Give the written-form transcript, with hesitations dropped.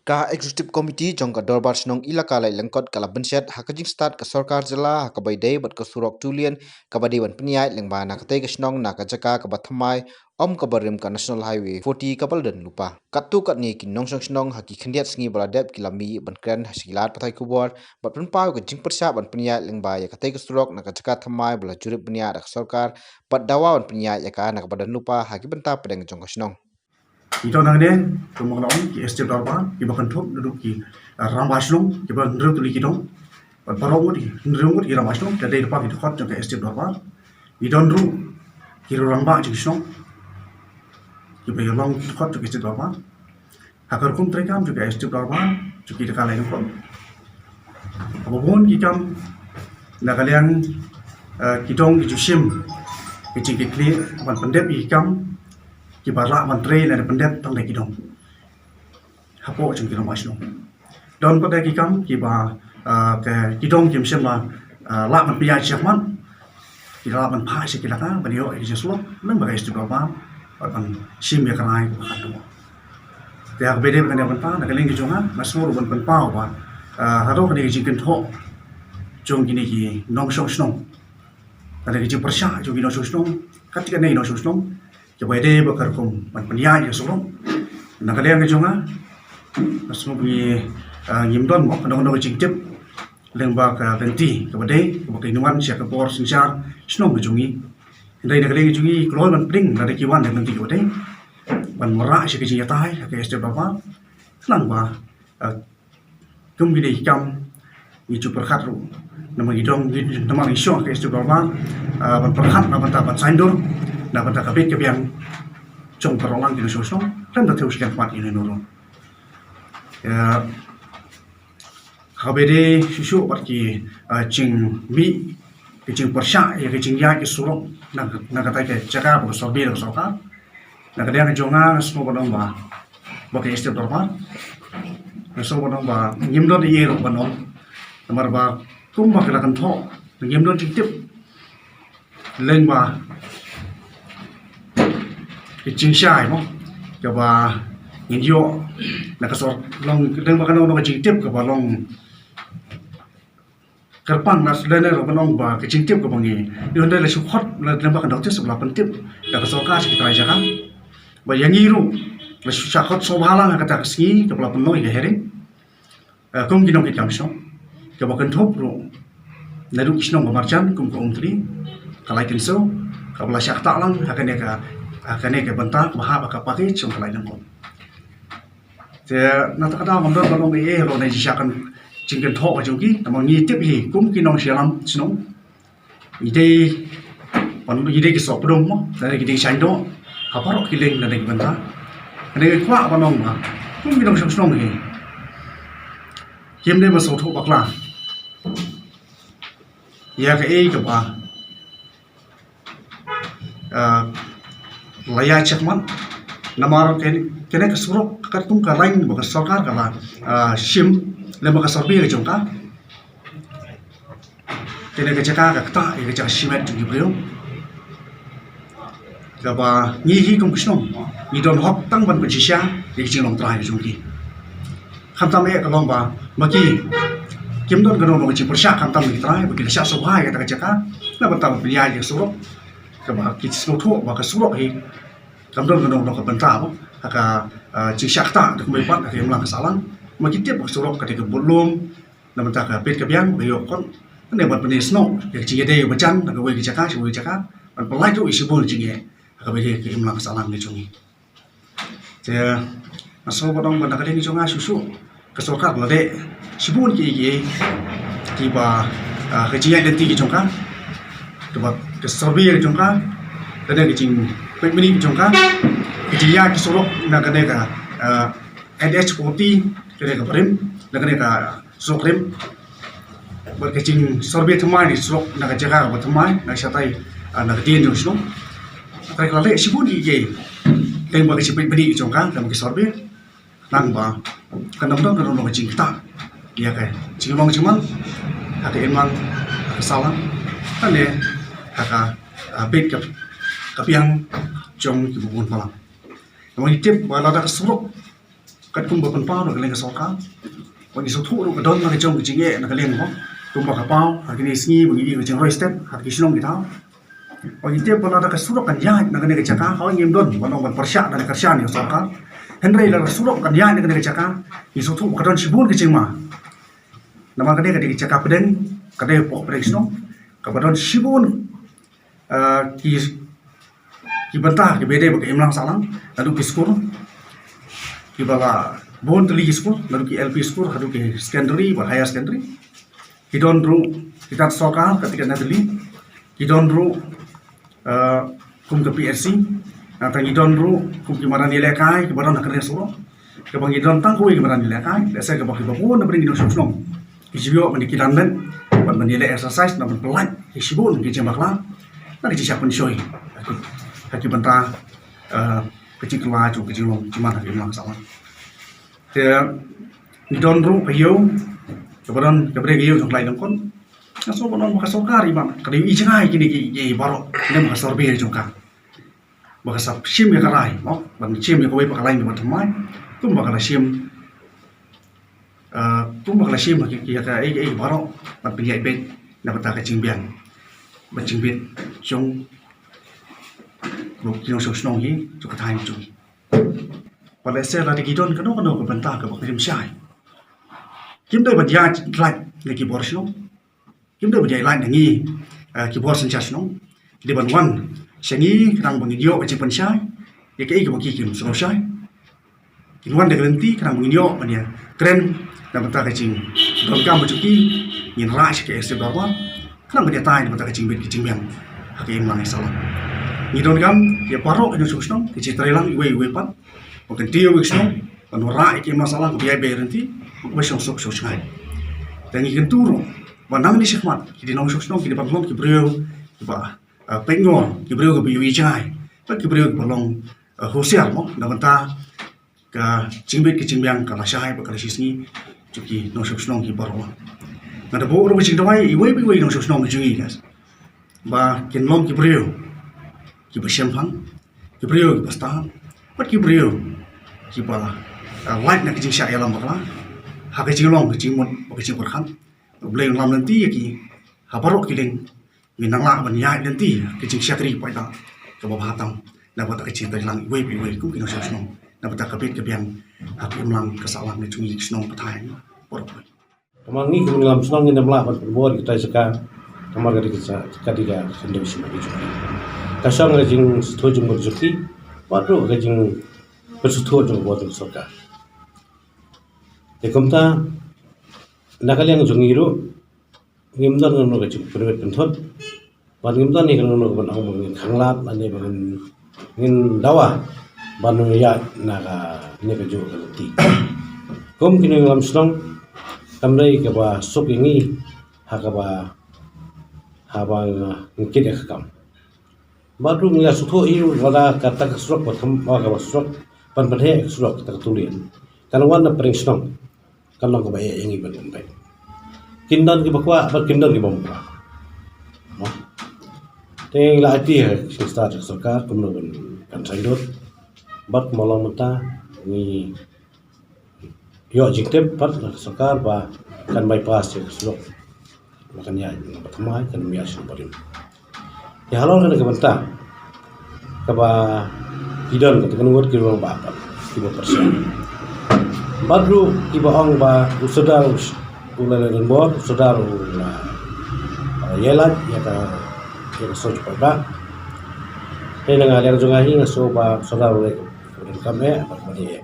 Ka Executive Committee jong ka dorbar SHONG ilaka Laitlyngkot kala benset haka JINGSTAD ka Sorkar JILLA haka baidai bat ka Surok tulian ka badi wan peniai lengba na katai ka SHONG na ka JAKA ka THYMMAI ka barim ka National Highway 40 ka baldan lupa katu kat ni kin nong SHONG haki khendiat sngi baladep kilami ban kren hasilat patai kubor bat pun pau ka jingpersa ban peniai lengba ya katai ka Surok na ka JAKA THYMMAI bala jurip peniai da ka Sorkar bat dawa wan peniai ya ka na ka badan lupa haki benta pedang jong ka SHONG Ito nang den tumong laon ki ST darba ki bakan thop duduk ki rambaslung ki ban ndru tuli ki dong ban paromut ki rambaslung tadai depa ki khot jong ST darba ki don ru ki ramba ji song ki bay long ki khot jong ST darba hakar kum trekam jong ST darba ki dekala ni kon abon ki kam na kalian ki dong ki jusim ki ki kli ban pendep ki kam ki barla menteri dan pendep tang lagi dong hapo jeng kira masno don pada ki kam ki ba ke ki dong kim sem la man pia chakman ki la man pha se ki la ka banio ki jesulo nang ba istu ba ban sim ya kanai ba kan do ya bede kan ya ban pa na kaleng ki jonga masno ban ban pa ba hado kan ki kin tho jong gini ki nong song snong ada ki persya jong gini song snong katika nei no song snong coba deh bakar kum man peniai ya sorong nak ada yang kejonga asmo bi ngimdon mo kadang-kadang cingtip lengba ka benti kepada kebakai nuan sia ke por sinsar snom kejongi ndai nak ada yang kejongi keluar man pring dari kiwan dan benti kepada ban merak sia kejing yatai ke setiap bapa nang ba kum gide hikam itu perkhat ru nama gidong nama isyo ke setiap bapa ban perkhat ban tabat saindur na benda kabit kebiang jong perolang di sosong dan betul sekian tempat ini nurun ya kabede susu pergi jing mi jing persya ya jing ya ke Surok na kata ke JAKA bu sorbi ke Sorkar na kadang jonga semua bodong ba bagai istri dorma semua bodong ba ngimdon di ero bodong nomor ba kum ba kelakan tho ngimdon tip leng ba JINGSTAD mo kaba indio nakasor long deng makan long jingtip kaba long kerpang nas lener long ba ke jingtip kaba ngi yonda le sukhot le deng makan dokter sebelah pentip nakasor ka sekitar JAKA ba yangiru le sukhot sobhala kata ski kaba penoi ke hering kum ginong ke kamso kaba kan thop ro nadu kisnong marjan kum ko umtri kalai tinso kaba syak ta lang hakane ka akan ke bentak mahap ka pakai cung Laitlyngkot te nata kada mondor balong be ro nei siakan jingken tho jogi tamang ni tip hi kum ki nong sialam snong ide pon ide ki sop dong mo dari ki saindo haparo kileng na nei bentak ane kwa banong ma kum ki nong snong hi kem de ma so tho bakla ya ka e ka ba laya cekman namar kene ke Surok kartung ka lain baka Sorkar kala sim le baka sorbi ke jongka kene ke JAKA ka kta ke JAKA simet ju brio gaba ni hi kum kusnom ni don hok tang ban pejisya ke jinglong trai jongki khamtam e ka long ba maki kim don gano no chi persya khamtam ni trai baki sya sobhai ka JAKA na batam pilihan ke Surok kaba ki snotho baka Surok hi kamdon gano no ka benta mo haka JINGSTAD dak mepat ka yamlang kasalang makitip bak Surok ka de bolom na benta ka pet ka biang bayo kon ne bat penis no ke jide bacan ka we JAKA si we JAKA ban pelai tu isi bol jinge ka be ke yamlang kasalang ni chungi te maso bodong banda ka de ni chunga susu ka Sorkar la de sibun ki ba ka jiya de ti ki chungka to ba ke sorbi ki chungka kada ki jing pek mini jongka kejia ki Surok na kene ka NH40 kene ka prim na kene ka Surok rim ber kecing sorbi THYMMAI ni Surok na ka JAKA ba THYMMAI na satai na dien jong sno kai ka le sibun ki teng ba ki pek mini jongka na ki sorbi nang ba kanam dong no no JINGSTAD ya ka jingmong jingmang haka emang salah ane haka bet ka kapiang jong ki bubun palang namang itip bala da Surok kat kum bapan pau nak leng Sorkar bagi sotu ru don nak jom jinge nak leng mo kum ba pau ha kini singi bagi ke jeng roi step ha ki Shong kita bagi tiap pala ada Surok kan ya nak ke JAKA ha ngim don banong ban persya dan kerja ni Sorkar Henry la Surok kan ya nak ke JAKA ki sotu ka don sibun ke jeng ma nama ke JAKA peden kadai pok preksno ka don sibun ki bantah ki bede bagi imlang salang lalu ki skor ki bala bon teli skor lalu ki LP skor lalu ki secondary bar higher secondary ki don ru kita Sorkar ketika nadeli ki don ru kum ke PSC atau ki don ru kum ki maran nilai kai ki baron nak kena solo ke bang ki don tangkui ki maran nilai kai biasa ke bang ki bon nak beri ki Shong ki jibio mani ki dan ban nilai exercise nak pelan ki sibun ki jemakla nak ki siapun shoy haki bantah kecil keluar tu kecil long cuma haki ulang salah. Dia di don ru ayo kemudian ayo jong Laitlyngkot. Naso bonon maka Sorkar imam kadai ijangai kini ki barok nem maka sorbe jongka. Maka sap sim ya karai mo ban sim ya kawai pakalai ni THYMMAI tu maka sim ki ka barok ban pinjai bet na bata ka cingbian. Ban cingbit jong lục kilo sầu sông hi cho cái thay chui, và lại xe là đi don cái nó cái bận ta cái bậc kiếm sai, kiếm đây bận giá lại là cái bor sông, kiếm đây bận giá lại là nghi cái bor sinh sông, đi bận one, sẽ nghi rằng bằng nhiều cái chỉ bận sai, cái bậc kiếm sầu sai, cái one để garanti rằng bằng nhiều bằng nhà trend là bận ta cái chỉnh, don cam một chút kia, nhìn lại cái step đó quá, cái bận giá tay bận ta cái chỉnh biết cái chỉnh miệng, cái em làm này sao ni don gam ya parok ino susno ki citrelang iwe pat bukan tio wisno panora ki masalah ko biaya berenti ko song sok ngai dan ni kenturo banang ni sekmat ki dinong susno ki depan ki breu ki ba pengon ki breu ko biwi jai pa ki breu balong hosial mo na banta ka cingbit ki cingbiang ka lasai ba ka sisni ki no susno ki barwa na da bo ro ki dawai iwe no susno ki jungi gas ba kin long ki breu ki bersiampang, ki beriu ki pasta, pat ki beriu ki ba light nak jing sya alam bakla, ha ki jing long ki jing mun ki jing berkhan, boleh lam nanti ki ha barok ki ling minang la ban yai nanti ki jing sya kri pa da ka ba hatam na ba ta ki jing lang we ku ki no sya snong na ba ta ka bit ke biang ha ki lang ka salam ni chung snong pathai borok Kamang ni kung lam snong ni namla ban bor kita saka kamar ga kita kadiga sendiri semua itu. Kasang rajing setuju berjuki, baru rajing bersetuju buat Sorkar. Dekomta nakaliang jungiru ngimdan ngono rajing perwet pentot, ban ngimdan ni ngono ban ang mengin khanglat ane ban ngin dawa banu ya naga ne beju kalti. Kom kini lam snong kamrai ke ba sok ingi hakaba habang ngikit ekam. Baru mula suto iru wala kata Surok batam wala Surok pan panhe Surok kata tulian kalau wana pering snong kalau ko bae ingi ban bae kindan ki bakwa ba kindan ki bomba mo teng la ati JINGSTAD Sorkar kumno ban kan saindot bat molong mata ni yo JINGSTAD pat Sorkar ba kan bypass Surok makanya THYMMAI kan biasa paling ya Halor kan kebenta kaba hidon kata kan word kiro ba apa 5% badru iba ong ba usodar ulala dan bor usodar yelat ya ka soj pa ba nang alir jungahi ngaso ba usodar ulai kemudian kami apa kemudian